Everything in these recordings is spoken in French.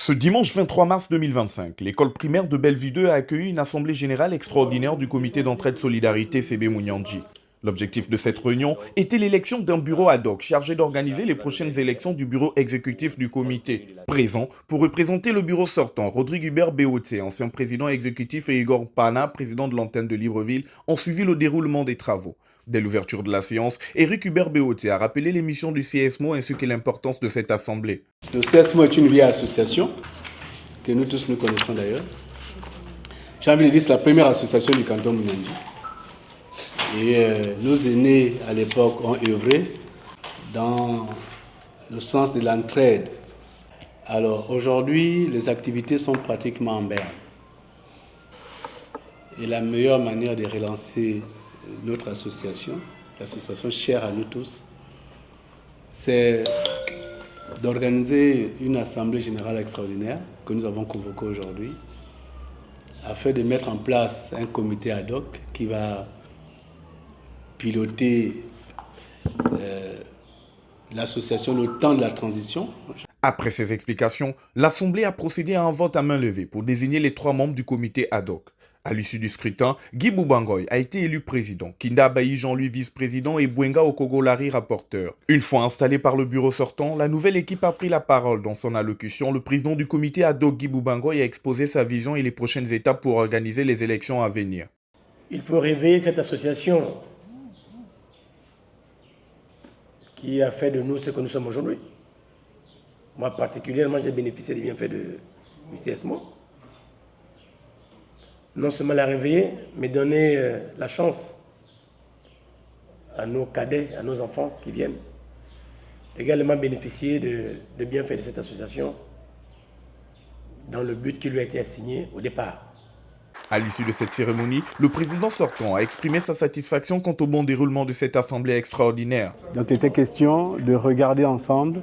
Ce dimanche 23 mars 2025, l'école primaire de Bellevue 2 a accueilli une assemblée générale extraordinaire du comité d'entraide solidarité CB Mouniandji. L'objectif de cette réunion était l'élection d'un bureau ad hoc chargé d'organiser les prochaines élections du bureau exécutif du comité. Présent pour représenter le bureau sortant, Rodrigue Hubert Béoté, ancien président exécutif, et Igor Pana, président de l'antenne de Libreville, ont suivi le déroulement des travaux. Dès l'ouverture de la séance, Éric Hubert Béoté a rappelé les missions du CSMO ainsi que l'importance de cette assemblée. Le CSMO est une vieille association que nous tous nous connaissons d'ailleurs. J'ai envie de dire que c'est la première association du canton Mouniandji. Et nos aînés à l'époque ont œuvré dans le sens de l'entraide. Alors aujourd'hui, les activités sont pratiquement en berne. Et la meilleure manière de relancer notre association, l'association chère à nous tous, c'est d'organiser une assemblée générale extraordinaire que nous avons convoquée aujourd'hui afin de mettre en place un comité ad hoc qui va piloter l'association le temps de la transition. Après ces explications, l'Assemblée a procédé à un vote à main levée pour désigner les 3 membres du comité ad hoc. À l'issue du scrutin, Guy Boubangoy a été élu président, Kinda Bayi Jean-Louis vice-président et Bouenga Okogolari rapporteur. Une fois installé par le bureau sortant, la nouvelle équipe a pris la parole. Dans son allocution, le président du comité ad hoc Guy Boubangoy a exposé sa vision et les prochaines étapes pour organiser les élections à venir. Il faut réveiller cette association qui a fait de nous ce que nous sommes aujourd'hui. Moi particulièrement, j'ai bénéficié des bienfaits du CSMO. Non seulement la réveiller, mais donner la chance à nos cadets, à nos enfants qui viennent, également bénéficier de bienfaits de cette association dans le but qui lui a été assigné au départ. À l'issue de cette cérémonie, le président sortant a exprimé sa satisfaction quant au bon déroulement de cette assemblée extraordinaire. Donc il était question de regarder ensemble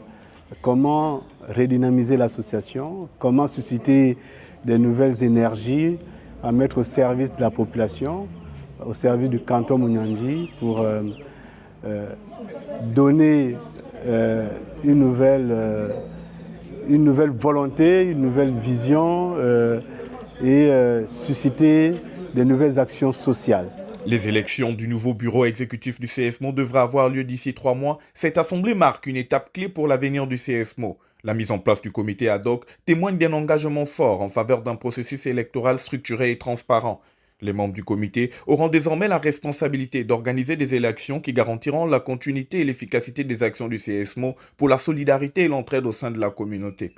comment redynamiser l'association, comment susciter des nouvelles énergies à mettre au service de la population, au service du canton Mouniandji pour donner une nouvelle volonté, une nouvelle vision et susciter de nouvelles actions sociales. Les élections du nouveau bureau exécutif du CSMO devraient avoir lieu d'ici 3 mois. Cette assemblée marque une étape clé pour l'avenir du CSMO. La mise en place du comité ad hoc témoigne d'un engagement fort en faveur d'un processus électoral structuré et transparent. Les membres du comité auront désormais la responsabilité d'organiser des élections qui garantiront la continuité et l'efficacité des actions du CSMO pour la solidarité et l'entraide au sein de la communauté.